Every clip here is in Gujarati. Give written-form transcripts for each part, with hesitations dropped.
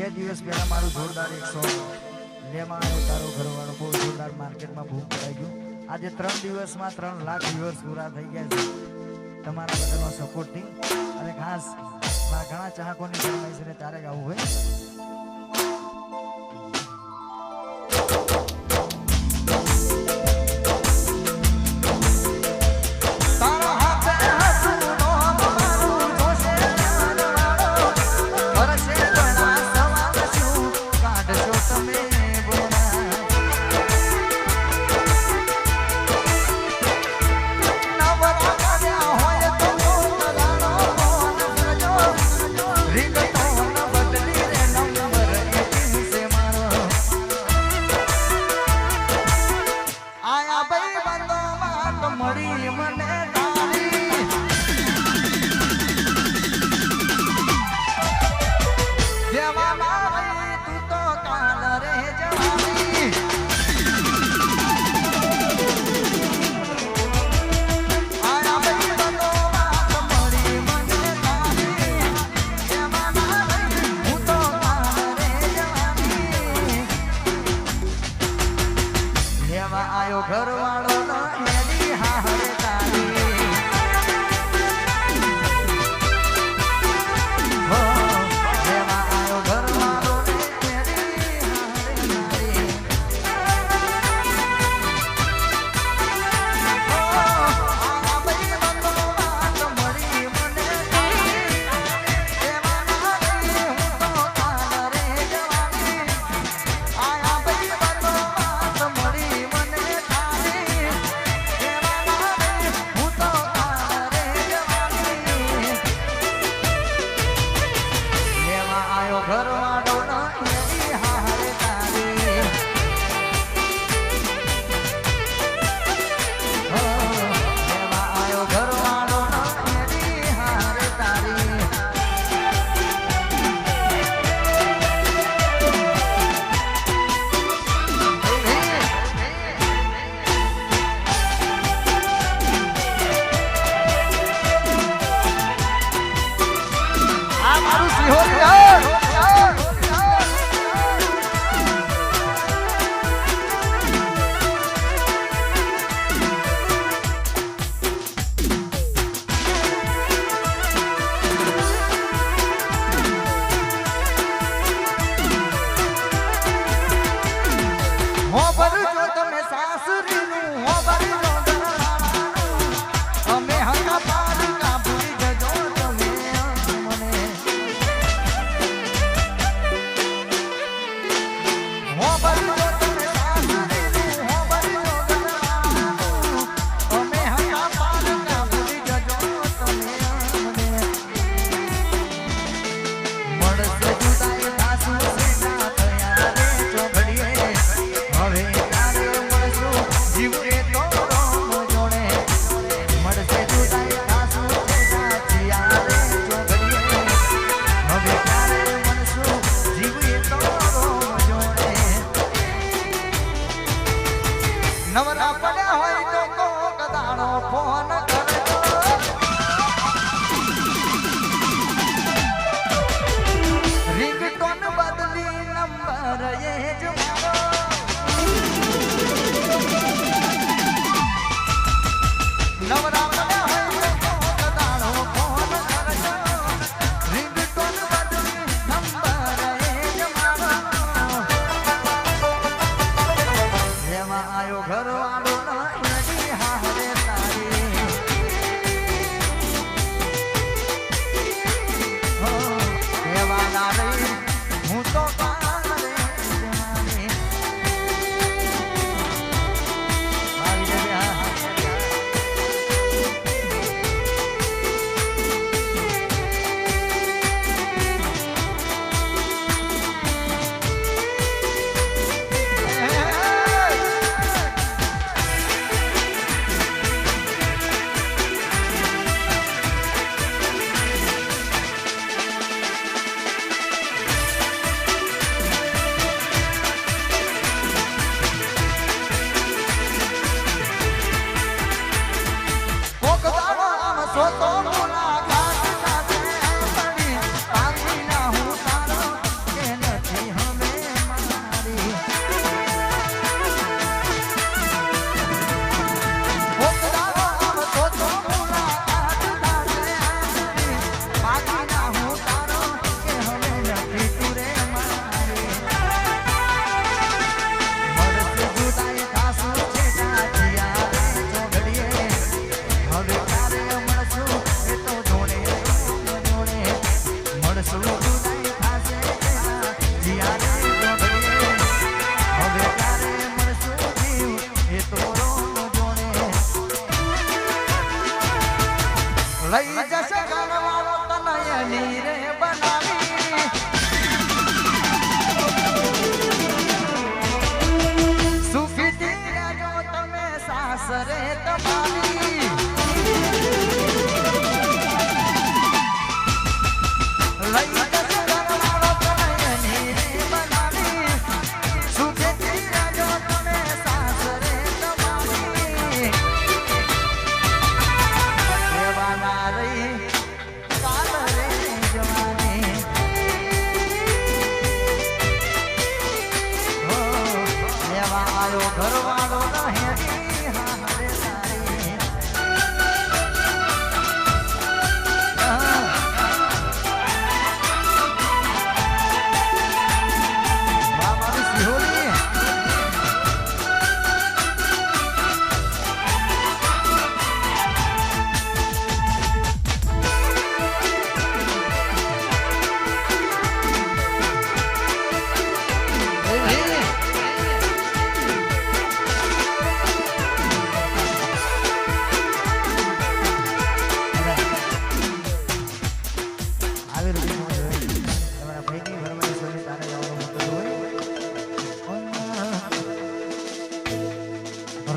બે દિવસ પહેલા મારું જોરદાર 100 લેમાં આવ્યો તારો ઘરવાળો બહુ જોરદાર માર્કેટમાં બૂમ કરાઈ ગયું. આજે 3 દિવસમાં 3 લાખ વ્યુઅર્સ પૂરા થઈ ગયા છે તમારા બધાનો સપોર્ટથી. અને ખાસ ઘણા ચાહકોની ફરમાઈશ છે તારે ગાવું હોય. ઘરવાળો હેરી હારે તારી હો જેવા આયો ઘરવાળો હેરી હારે તારી હો આ બઈ બંધો વાત મળી મને તારી જેવા નારી હું તો તારે જવાની આ બઈ બંધો વાત મળી ઘરવાળો હેરી હારે તારી હો જેવા આયો ઘરવાળો હેરી હારે તારી આ મારું સિહોરી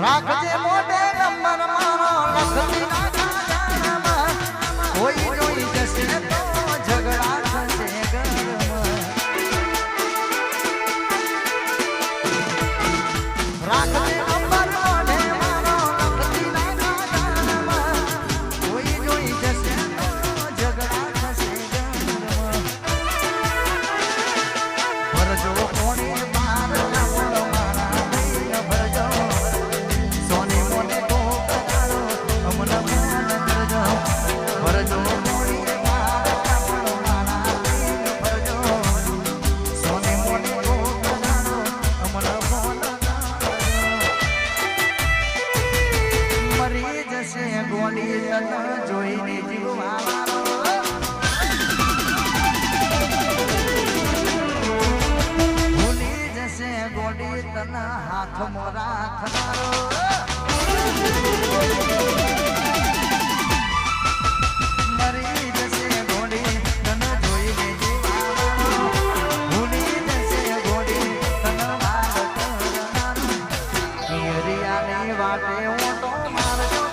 રાખજે મોઢે નંબર મારો લખતી ના ખાનામાં કોઈ જોઈ જશે તો ઝઘડા થશે ઘરમાં રાખજે નંબર મોઢે મારો લખતી ના ખાનામાં કોઈ જોઈ જશે તો ઝઘડા થશે ઘરમાં ભરજો કોણી બાર જોઈને જીવવા ભૂલી જશે ગોડી તને હાથમાં રાખનારો મરી જશે ગોડી તને જોઈને જીવવા ભૂલી જશે ગોડી તને વાત કરનારો હિરિયાની વાટે ઓટો મારજો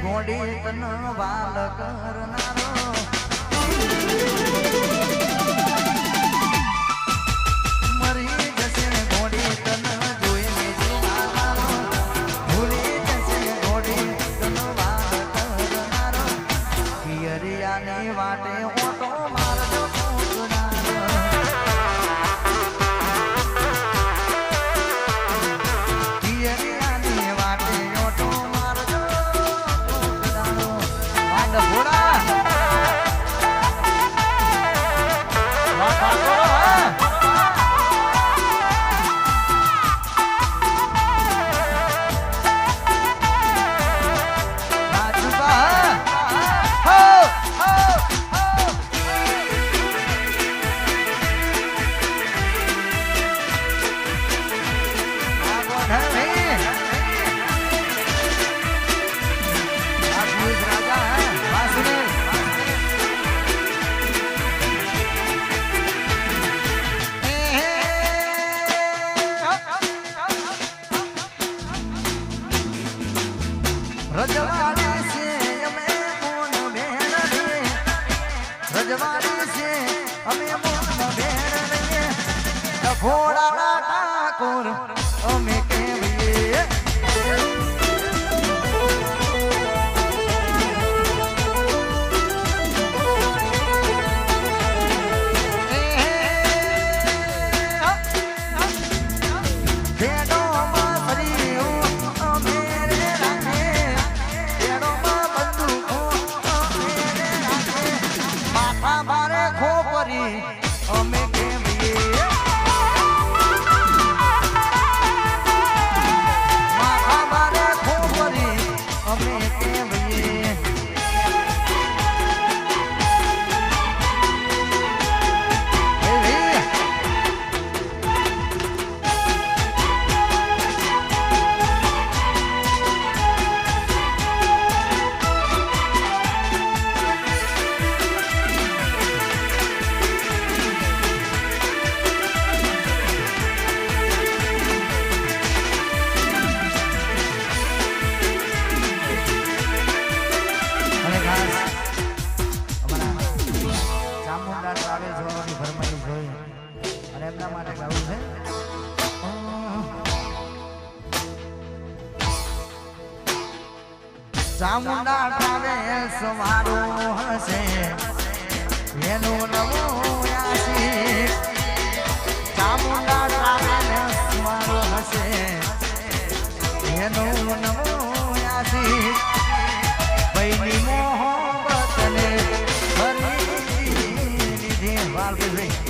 ગોડી તન વાલ કરનારો મરી જશે ગોડી તન જોઈને જીવવાનો ભૂલી જશે ગોડી તન વાલ કરનારો હિરિયાની વાટે ઓટો મારજો રજવાડી છે અમે મોન બેન રજવાડી છે અમે મોન બેન ઘોડાના ઠાકોર અમે કેવીએ અમે કેવીએ છે ચામુંડા ટ્રાવેલ્સ મારું હશે એનું નવું યાસી ચામુંડા ટ્રાવેલ્સ મારું હશે એનું નવું યાસી પૈની મોહબ્બતને ફરી લીધી વાલભાઈ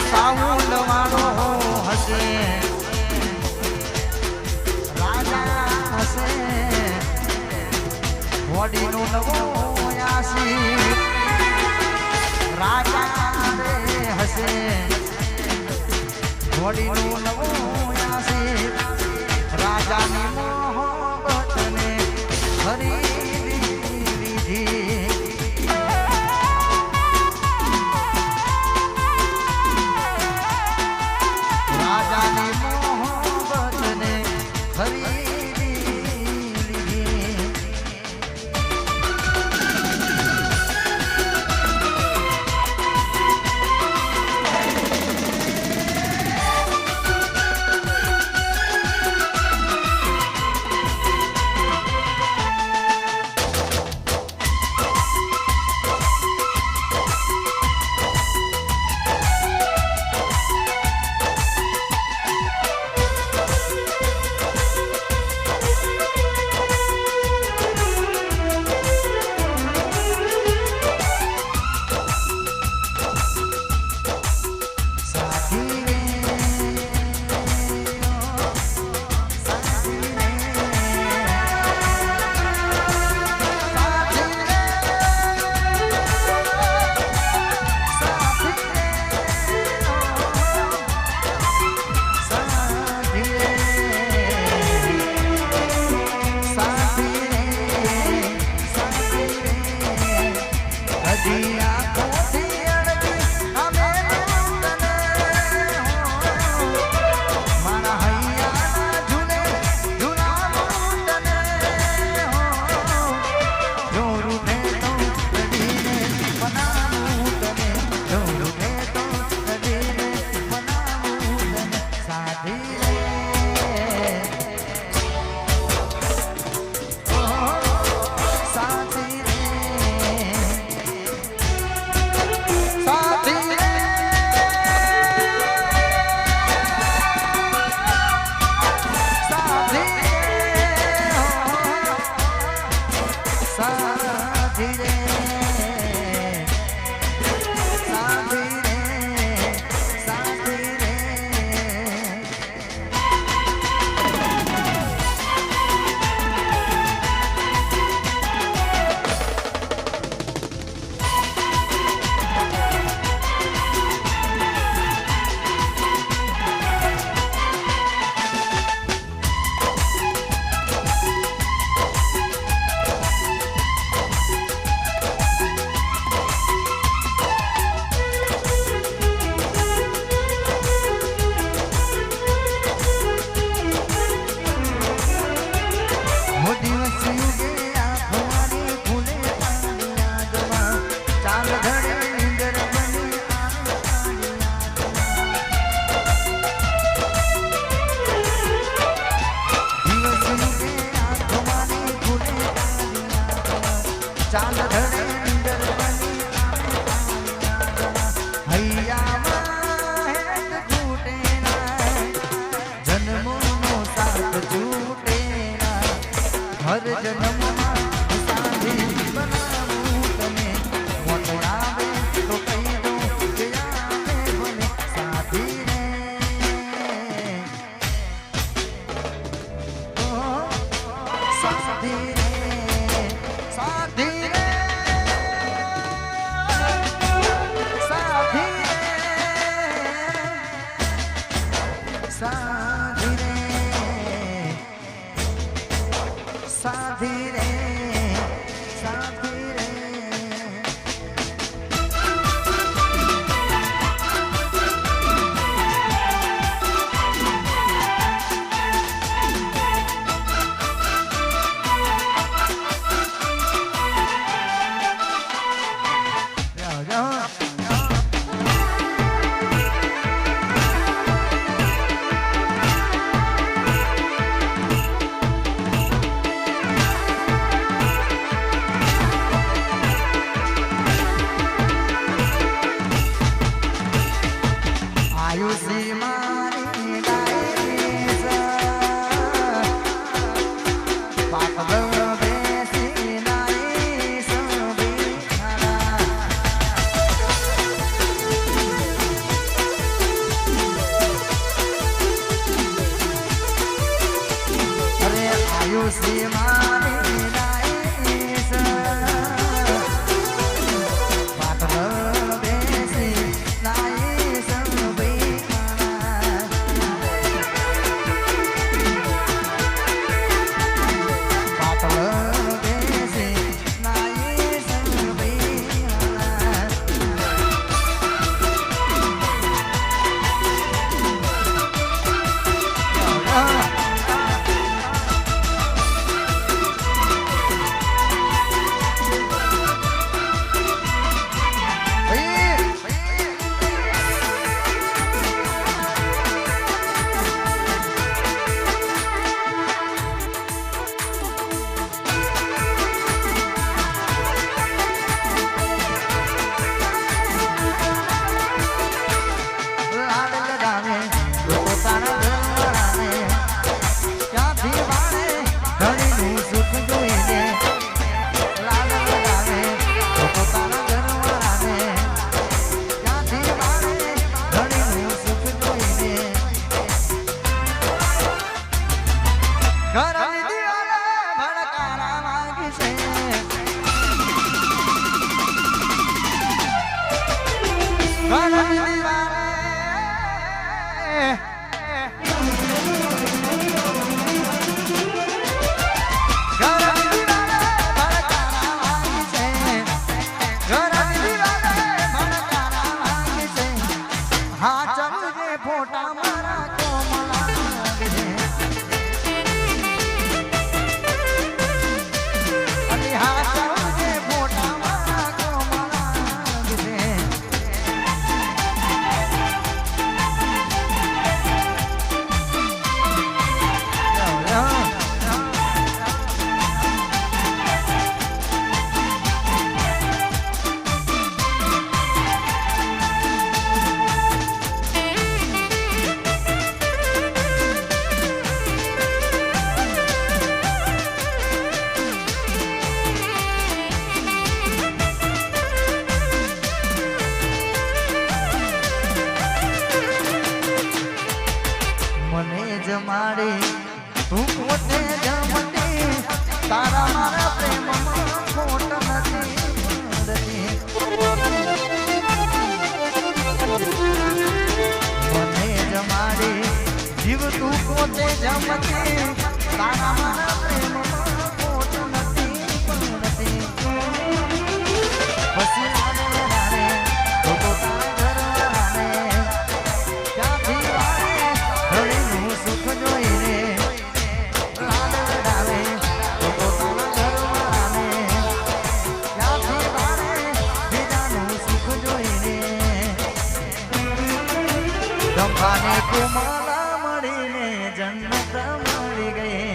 સાઉન્ડ વાળો હશે રાજા હશે વડીનું નવું યાસી રાજા હશે વડીનું નવું યાસી રાજાની મોહબ્બતને ખરીદી લીધી રાજાની મોહબ્બતને ખરીદી લીધી આયુષી મારી નાઈસ પાટણ બેસી નાઈસ પાટણ બેસી નાઈસ ફોટા મારા કોમળા અને હા ચાલજે ફોટા મારા કોમળા જમાડી તું પોતે જમતી તારા મારા પ્રેમમાં ખોટ નથી મને જમાડી જીવ તું પોતે જમતી તારા મારા પ્રેમમાં ખોટ નથી પછી કુમારા મળીને જન્નત મળી ગઈ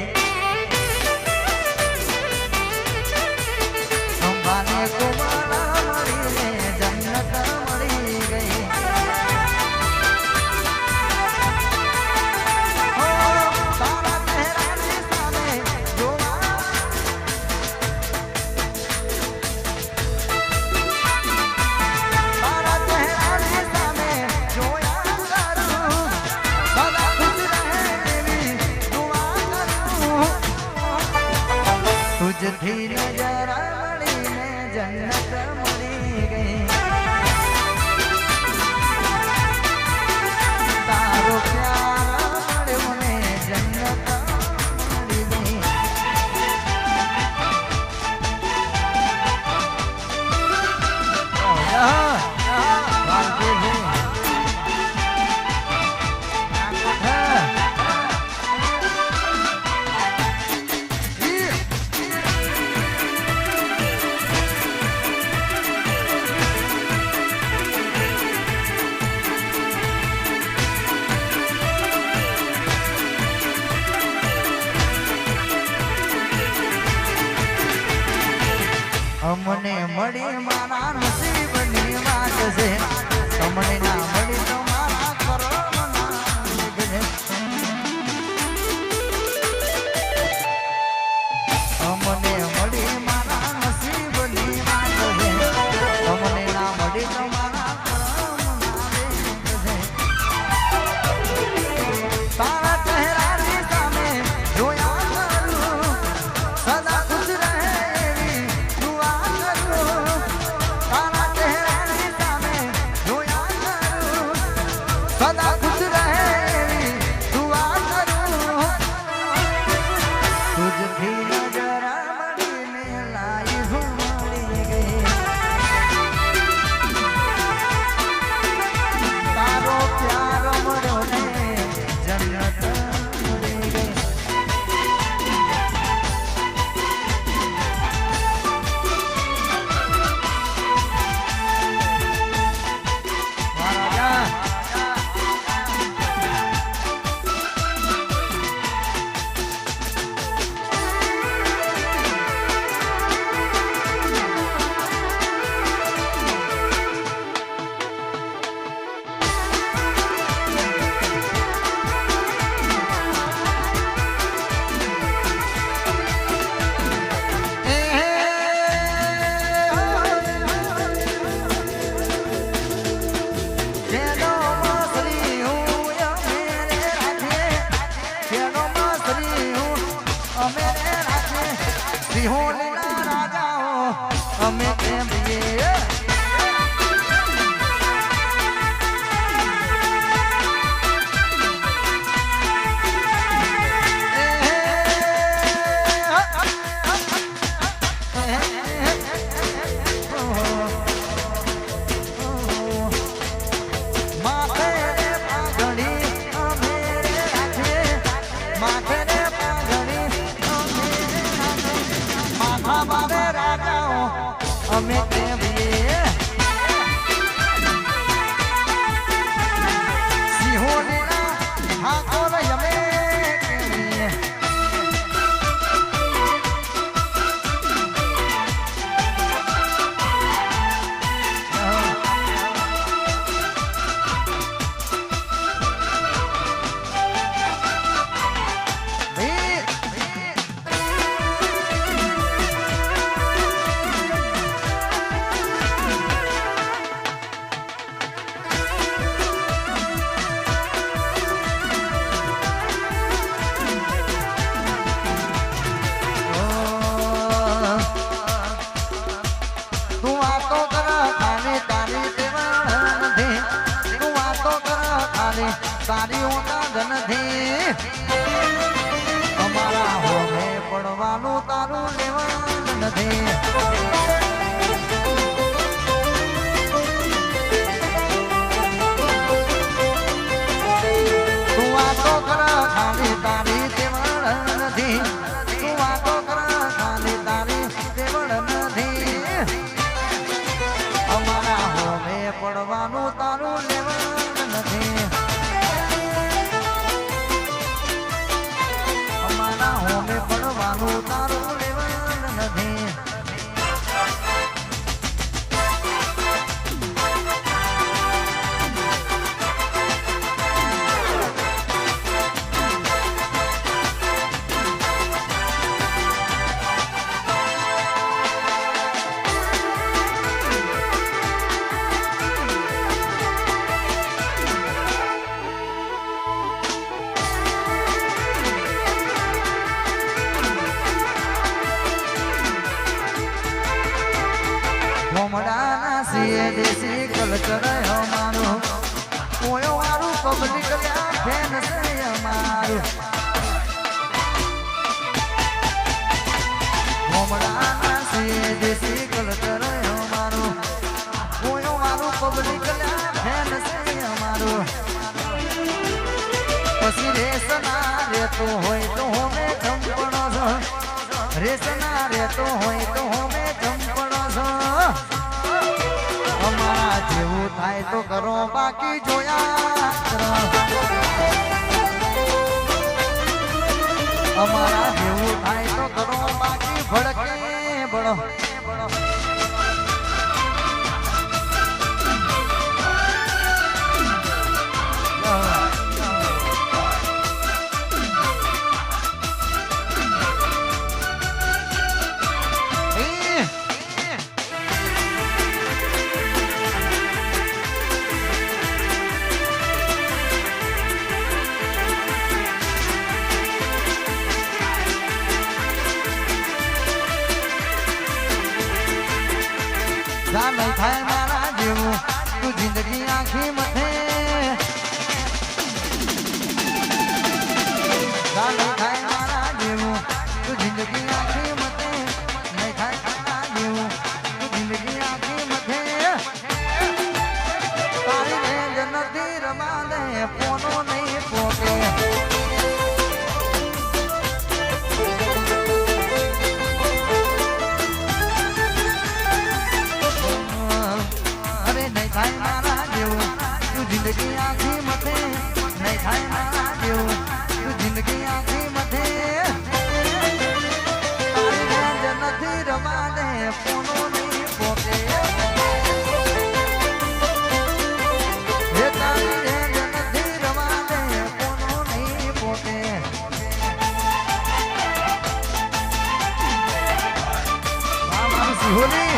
અંબાને કુમારા મળીને જન્નત મળી ગઈ તારા ચહેરાની સામે જોવા તારા ચહેરાની સામે જોયા તુજથી નજર મળીને જન્નત મળી ગઈ તારો પ્યાર મળ્યો ને જન્નત મળી ગઈ અમને મળી મારા નસીબની વાત છે તમને ના મળી તો મારા કરમના છે અમને મળી મારા નસીબની વાત છે તમને ના મળી તો મારા કરમના છે તારા ચહેરાની સામે જોયા કરું તુજથી નજરા મળીને લાઈફ મળી ગઈ તારો પ્યાર મળ્યો ને જન્નત મળી ગઈ અમે કેમ અમે કેવીએ સિંહોના હાકોર અમે કેવીએ તારી ઓના નથી અમારા હોમે પડવાનું તારું લેવાનું નથી તું વાતો કર ખાલી તારી તેવડ નથી તું વાતો કર ખાલી તારી તેવડ નથી અમારા હોમે પડવાનું તારું લેવાનું નથી હોમે પડવાનું તારું લેવાનું નથી મોમડાના સીએ દેશી કલ્ચર અમારું કોયો વાળું પબ્લિક ફેન છે અમારું મોમડાના સીએ દેશી કલ્ચર અમારું કોયો વાળું પબ્લિક ફેન છે અમારું પછી રેસના રહેતો હોય તો હોમે ચંપણો છો રેસના રહેતો હોય તો હોમે ચંપણો છો અમારા જેવું થાય તો કરો બાકી જોયા અમારા જેવું થાય તો કરો બાકી ભડકે બળો નહીં થાય મારા જેવું તું જિંદગી આખી મથે નહીં થાય મારા જેવું તું સિહોરી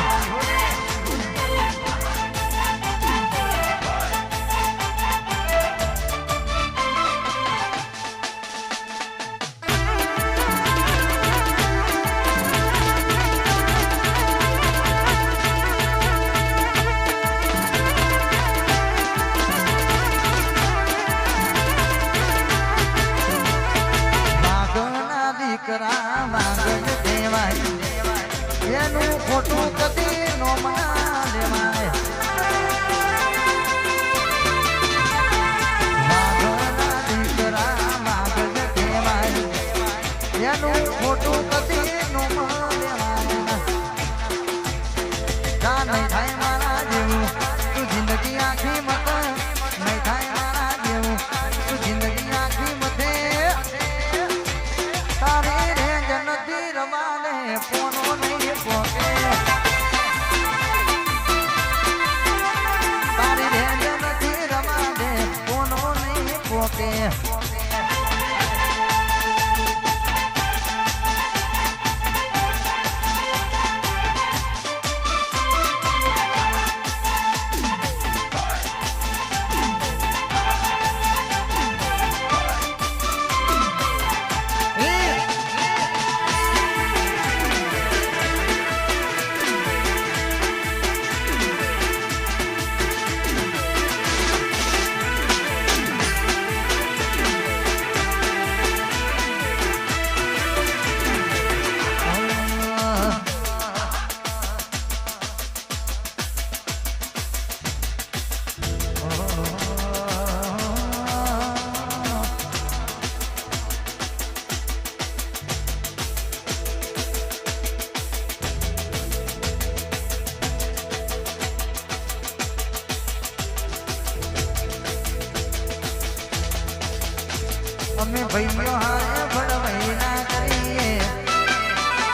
દીકરા માંગણ દેવાય એનું ખોટું કદી નો મના દેવાય માંગણા દીકરા માંગણ દેવાય એનું ખોટું કદી નો મના દેવાય કા નહીં થાય મારા જેવું તું જિંદગી આખી મત નહીં થાય મારા જેવું તું જિંદગી આખી મતે તારી રે જનતી રમાને પોનો નહીં પોકે તારી રે જનતી રમાને પોનો નહીં પોકે અમે ભાઈઓ હારે ભણવાઈ ના કરીએ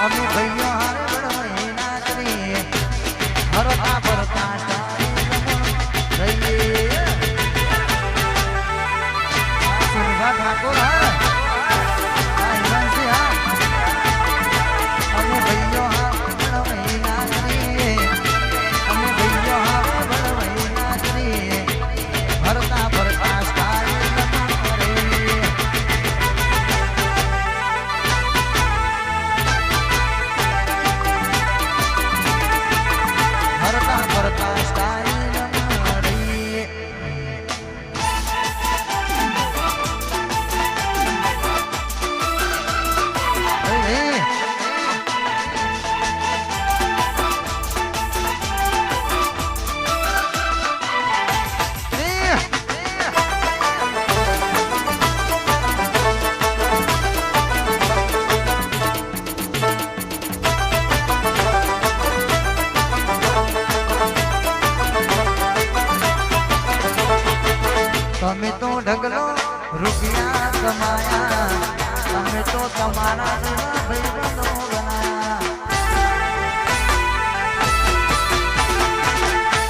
અમે ભાઈઓ હારે ભણવાઈ ના કરીએ હરતા ભરતા રહીએ સુરભા ઠાકોર અમે ભાઈઓ હારે ભણવાઈ ના કરીએ અમે ભાઈઓ હારે ભણવાઈ ના કરીએ હરતા ભરતા તમે તો ઢગલો રૂપિયા કમાયા તમે તો તમારા ભાઈબંધો બનાયા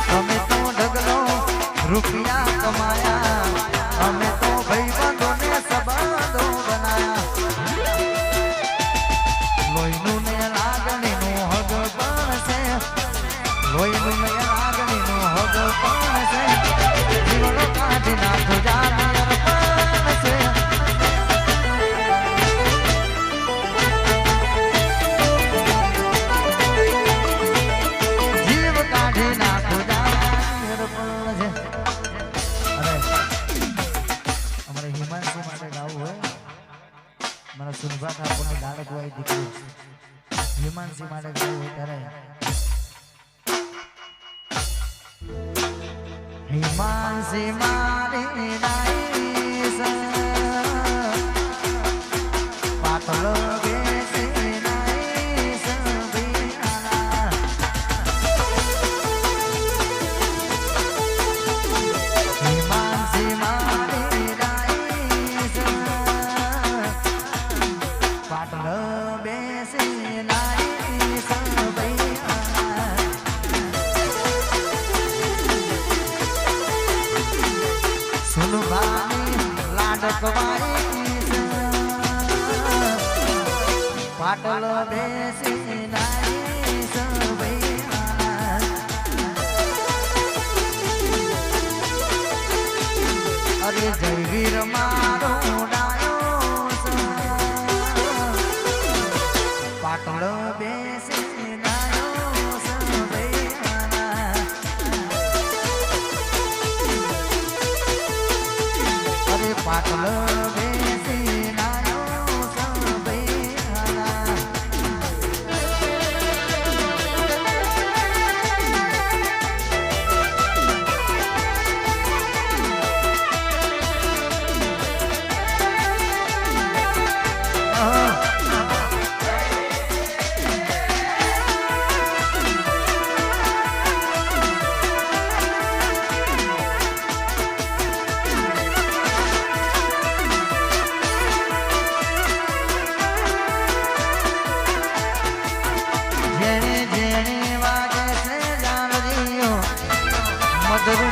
તમે તો ઢગલો રૂપિયા કમાયા અમે તો ભાઈબંધોને સંબંધો બનાયા લોહીનું ને લાગણીનું હગ પણ છે લોહીનું ને લાગણીનું હગ પણ છે જીવનો કાઢી નાખો જાની અર્પણ છે જીવ કાઢી નાખો જાની અર્પણ છે અરે અમારે હિમાંશુ માટે ગાવું હોય મારા સુનભા ઠાકોરની લાડક હોય દીકરી હિમાંશી માટે ગાવું હોય ત્યારે હિમાંશી મારી નાઈસ પાટલો બેસી નાઈસ બિયાના હિમાંશી મારી નાઈસ પાટલો બેસી નાઈસ બિયાના સુનભાની લાડકવાઈ પાટલ બેસી નાઈ સભઈ જય વીર મારો ડાયો પાટલો બેસી ડાયો અરે પાટલો બેસી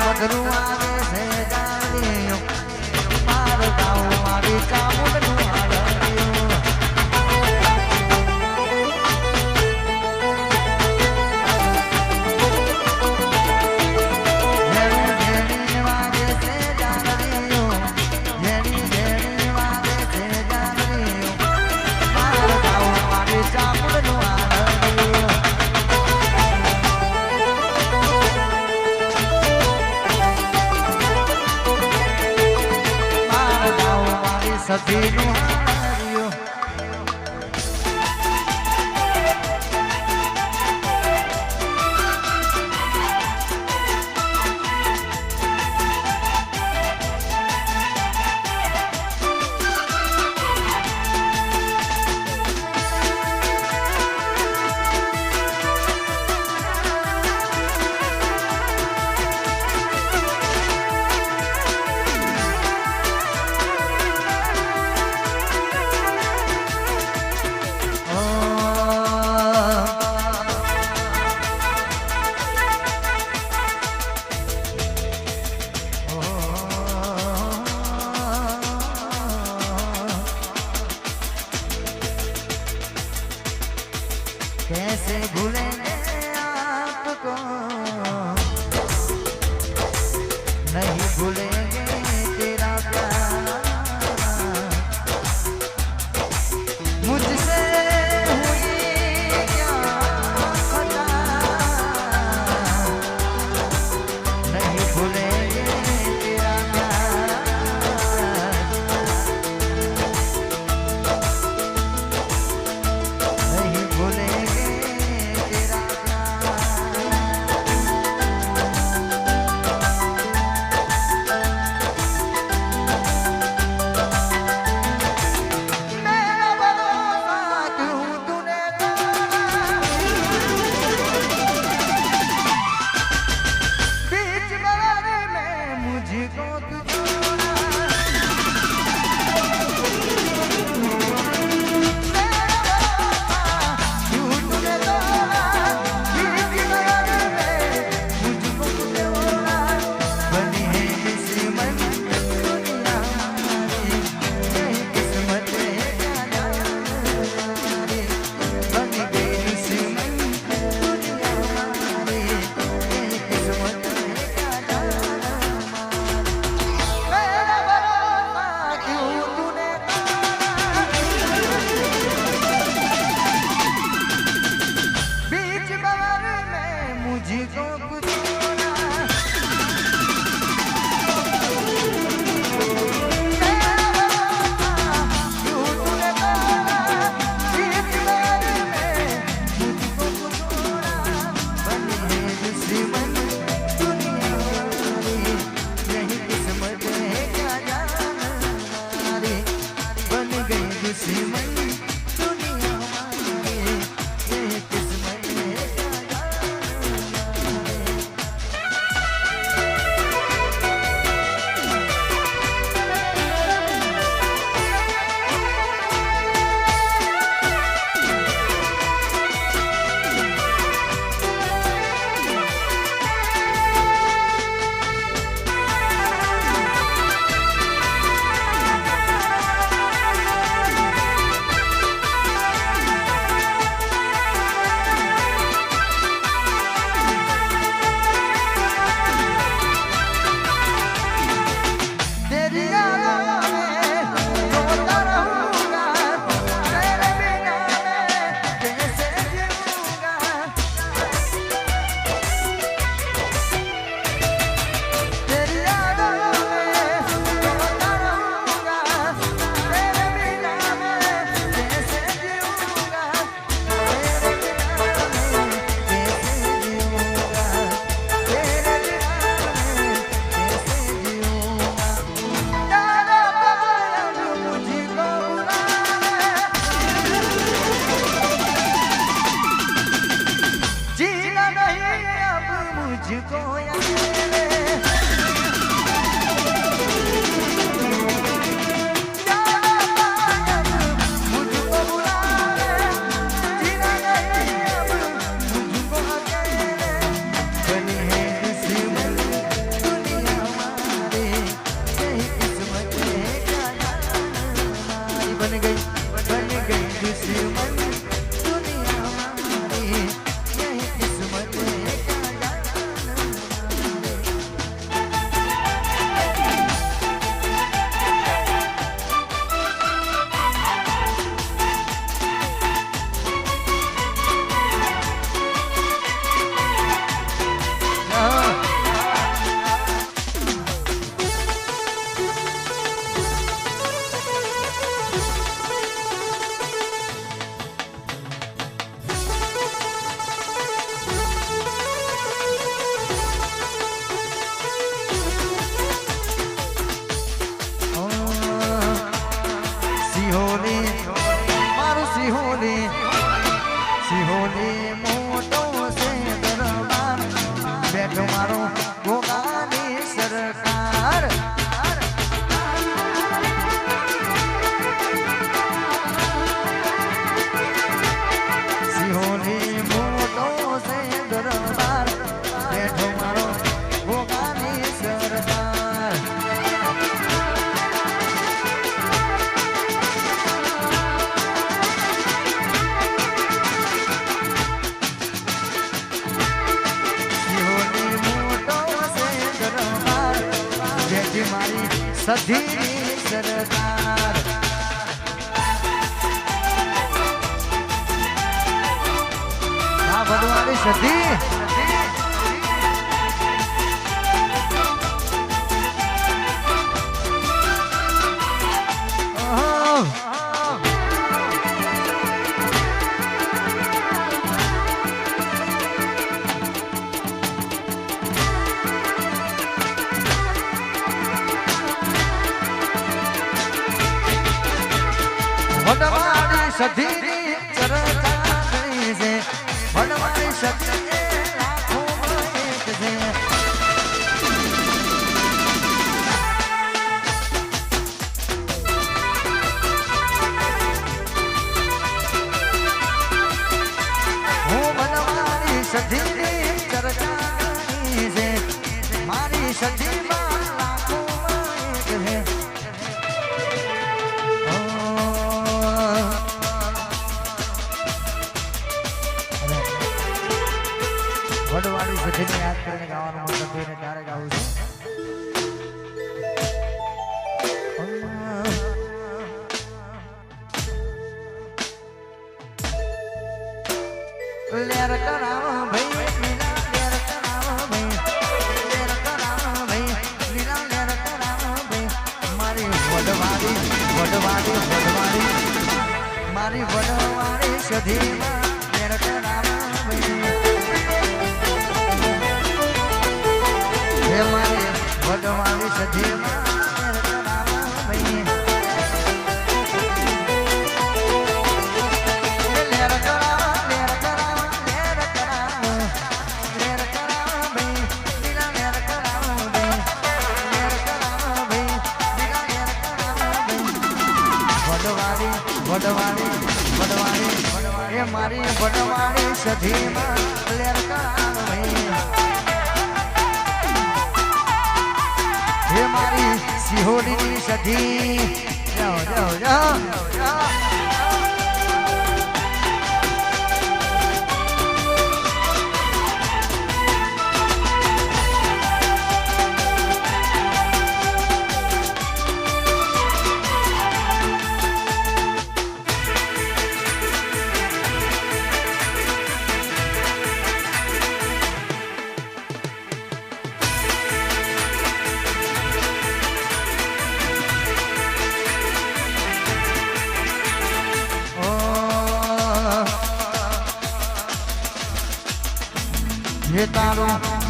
મધરું આવે છે જાણ્યું મારું ગાઉં મારી ચામુંડનું હાલવ્યું જેણી વાગે છે જાણ્યું જેણી વાગે છે જાણ્યું મારું ગાઉં મારી ચામુંડનું હાલવ્યું સતીનું હાર્યું कैसे भूलेंगे आपको नहीं भूलेंगे तेरा प्यार मुझसे हुई क्या खता नहीं भूलेंगे तेरा प्यार नहीं भूलेंगे સધી સરદાર આ ભગવાનની સધી વડવાળી સધી ચરતા ગઈ છે વડવાળી સધી લાખોમાં એક છે હું વડવાળી સધી ચરતા ગઈ છે મારી સધીમાં લાખોમાં એક છે વડવાળી સધીને યાદ કરીને ગાવાનું મન થતું ને ત્યારે ગાવું છું લેર કરાવ ભાઈ લીલા લેર કરાવ ભાઈ લેર કરાવ ભાઈ લીલા લેર કરાવ ભાઈ મારી વડવાળી મારી વડવાળી સધીમાં લેર કરાવ ભાઈ મારી વડવાળી સધીમાં લેર કરાવ ભાઈ લેર કરાવ લેર કરાવ લેર કરાવ લેર કરાવ ભાઈ લીલા લેર કરાવ ભાઈ લેર કરાવ ભાઈ લીલા લેર કરાવ ભાઈ વડવાળી એ મારી વડવાળી સધીમાં લેર કરાવ ભાઈ હે મારી સિહોરીની સધી જાઓ જાઓ જાઓ ये तारो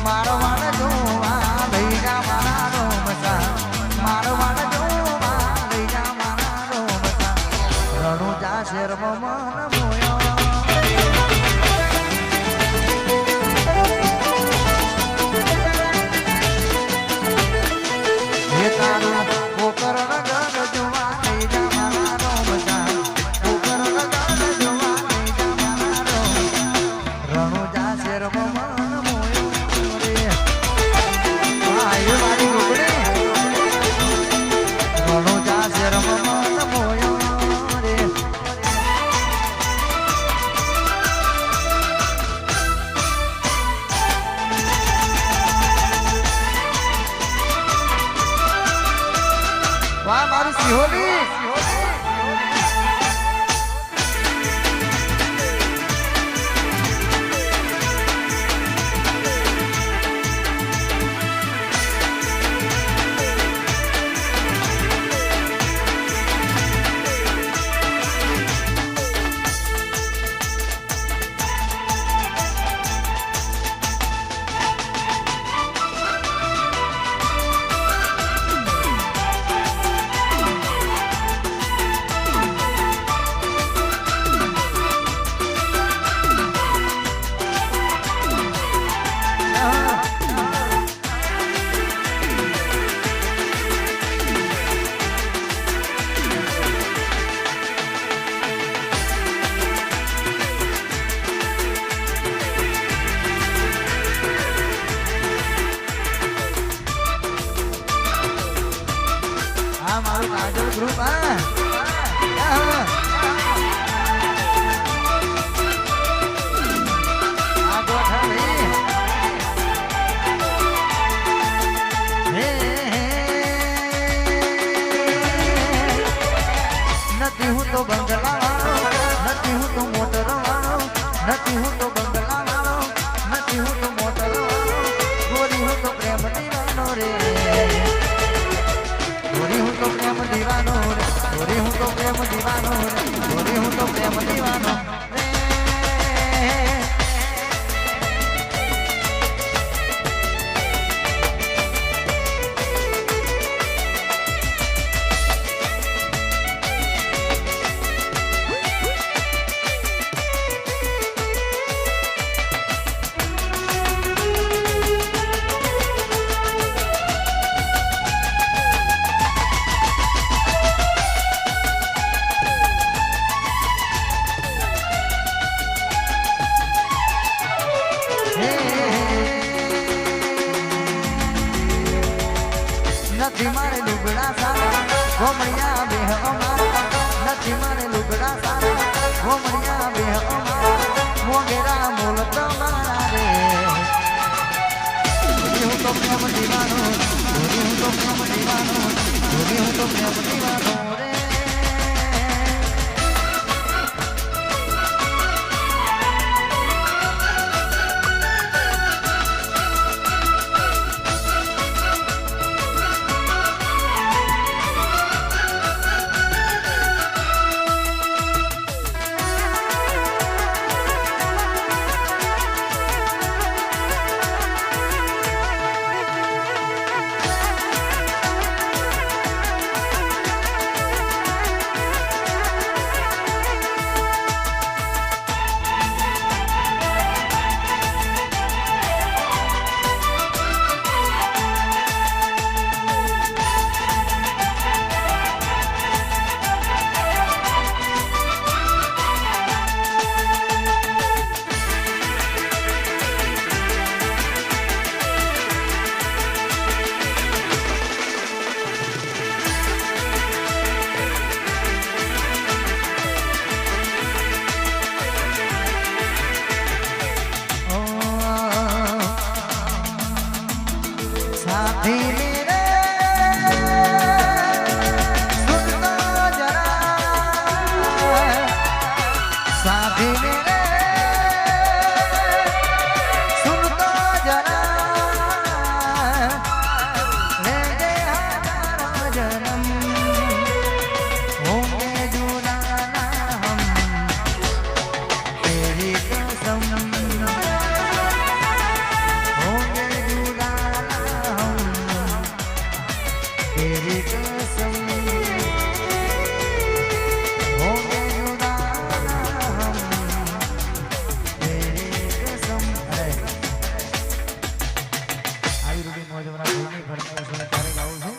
मारवाड़ जोवा भैया मारो मसा मारवाड़ जोवा भैया मारो मसा रणु जा शेर मन मोयो ये तारो कोकरण गण जोवा भैया मारो मसा कोकरण गण जोवा भैया मारो रणु जा शेर मन નથી હું તો બંગલા વાળો, નથી હું તો મોટર વાળો, ગોરી હું તો પ્રેમ દીવાનો રે, ગોરી હું તો પ્રેમ દીવાનો રે, ગોરી હું તો પ્રેમ દીવાનો રે, ગોરી હું તો પ્રેમ દીવાનો રે. નથી મારે લુગડા સારા ઘોમડિયા બેહ અમારા, નથી મારે લુગડા સારા ઘોમડિયા બેહ અમારા, મોગેરા મૂલ તમારા રે. હું તો પ્રેમ દીવાનો, હું તો પ્રેમ દીવાનો, હું તો પ્રેમ દીવાનો રે. साथी मेरे सुन तो जरा, साथी मेरे सुन तो जरा, लेंगे हमारा जन्म होंगे जुदा ना हम, तेरी कसम तेरी कसम होंगे जुदा हम, तेरी कसम. આવી રૂટી મોજવરા ઘણી ફરતા છે ત્યારે ગાઉં છું.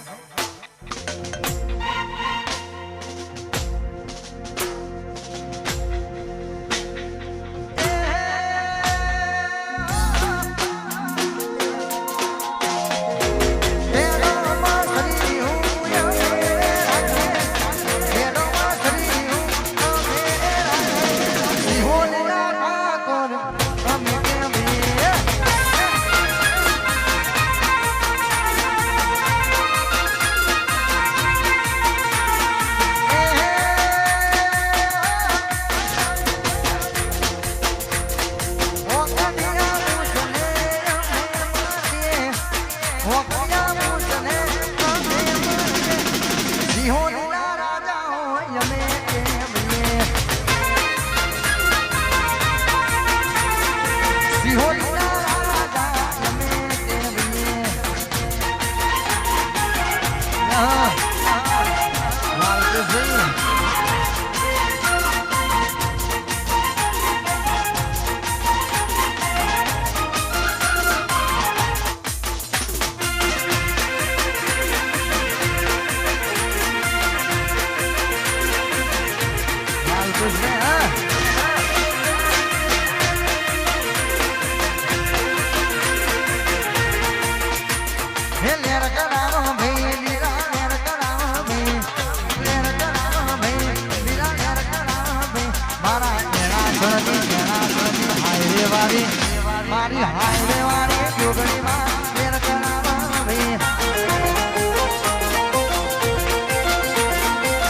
મારી હાઈવે વાળી જોગણીમાં મેર કરાવા ભઈ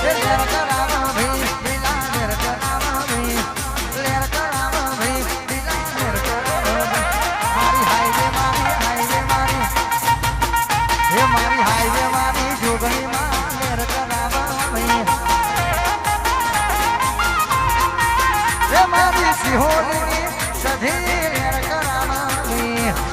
મેર કરાવા ભઈ મેર કરાવા ભઈ સિહોની સધી કરાવી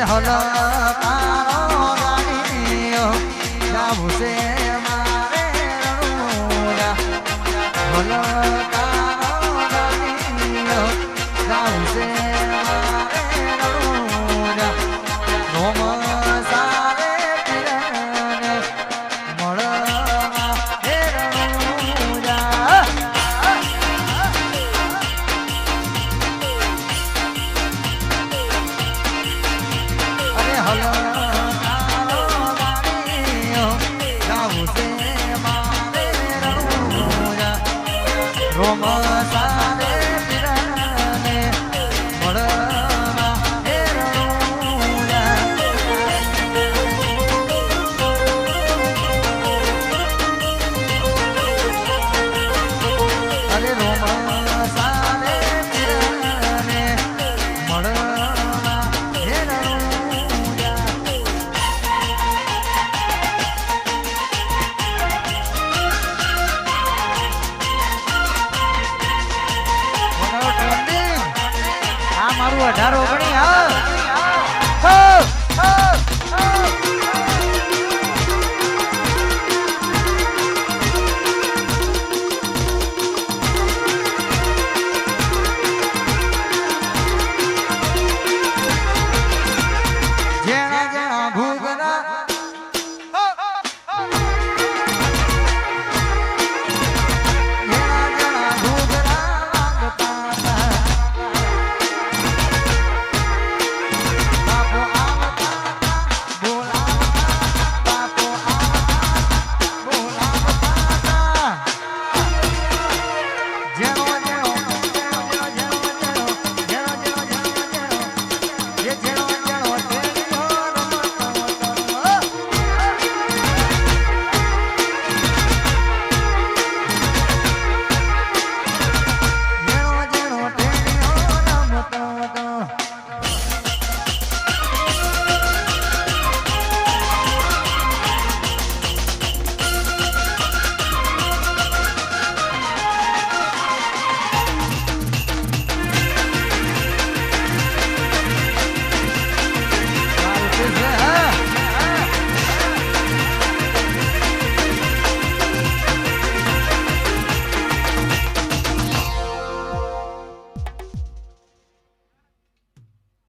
હલા તારો રાણીઓ જાવું છે મારે રણુજા હલા તારો રાણીઓ જાવું છે મારે રણુજા રોમ સારે પીરને મળવા હે રણુજા રોમ સારે પીરને મળવા હે રણુજા અરે રોમ સારે પીરને મળવા હે રણુજા મારું 18 ગણી હા